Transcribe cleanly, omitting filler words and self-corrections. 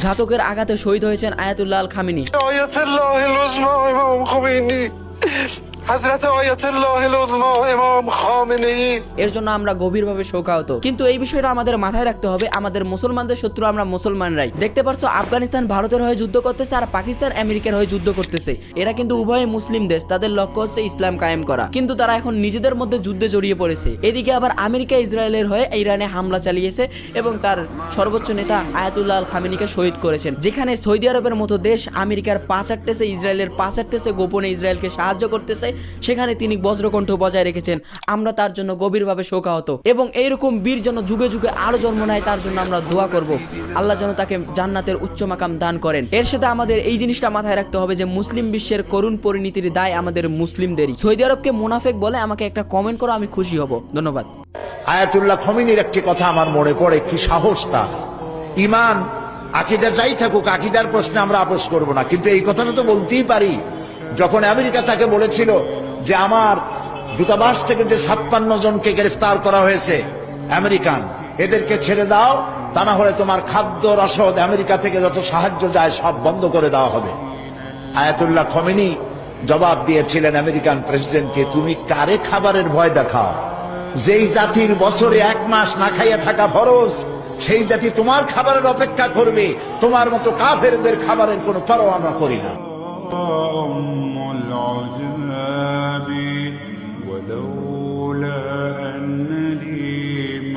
ঘাতকের আঘাতে শহীদ হয়েছেন আয়াতুল্লাহ আল খামেনি। এর জন্য আমরা গভীরভাবে শোকাহত। কিন্তু এই বিষয়টা আমাদের মাথায় রাখতে হবে, আমাদের মুসলমানদের শত্রু আমরা মুসলমানরাই। দেখতে পাচ্ছ আফগানিস্তান ভারতের হয়ে যুদ্ধ করতেছে আর পাকিস্তান আমেরিকার হয়ে যুদ্ধ করতেছে। এরা কিন্তু উভয়ে মুসলিম দেশ, তাদের লক্ষ্য হচ্ছে ইসলাম কায়েম করা, কিন্তু তারা এখন নিজেদের মধ্যে যুদ্ধে জড়িয়ে পড়েছে। এদিকে আবার আমেরিকা ইসরায়েলের হয়ে ইরানে হামলা চালিয়েছে এবং তার সর্বোচ্চ নেতা আয়াতুল্লাহ আল খামেনিকে শহীদ করেছেন। যেখানে সৌদি আরবের মতো দেশ আমেরিকার পা চাটতেছে, ইসরায়েলের পা চাটতেছে, গোপনে ইসরায়েলকে সাহায্য করতেছে, সেখানে তিনি বজ্রকণ্ঠ বজায় রেখেছেন। আমরা তার জন্য গভীরভাবে শোকাহত এবং এইরকম বীর যেন যুগে যুগে আরো জন্ম নেয় তার জন্য আমরা দোয়া করব। আল্লাহ যেন তাকে জান্নাতের উচ্চ মাকাম দান করেন। এর সাথে আমাদের এই জিনিসটা মাথায় রাখতে হবে যে মুসলিম বিশ্বের করুণ পরিণতির দায় আমাদের মুসলিমদেরই। সৌদি আরবকে মুনাফেক বলে আমাকে একটা কমেন্ট করো, আমি খুশি হব। ধন্যবাদ। আয়াতুল্লাহ খামেনির একটি কথা আমার মনে পড়ে, কি সাহস তার। ঈমান আকীদা যাই থাকুক, আকীদার প্রশ্নে আমরা আপোস করব না, কিন্তু এই কথাটা তো বলতেই পারি। যখন আমেরিকা তাকে বলেছিল যে আমার দূতাবাস থেকে যে 56 জনকে গ্রেফতার করা হয়েছে আমেরিকান, এদেরকে ছেড়ে দাও, তা না হলে তোমার খাদ্য রসদ আমেরিকা থেকে যত সাহায্য যায় সব বন্ধ করে দেওয়া হবে। আয়াতুল্লাহ খামেনি জবাব দিয়েছিলেন আমেরিকান প্রেসিডেন্টকে, তুমি কারে খাবারের ভয় দেখাও? যেই জাতির বছরে 1 মাস না খাইয়া থাকা ফরজ, সেই জাতি তোমার খাবারের অপেক্ষা করবে। তোমার মতো কাফেরদের খাবারের কোনো পরোয়া আমরা করি না।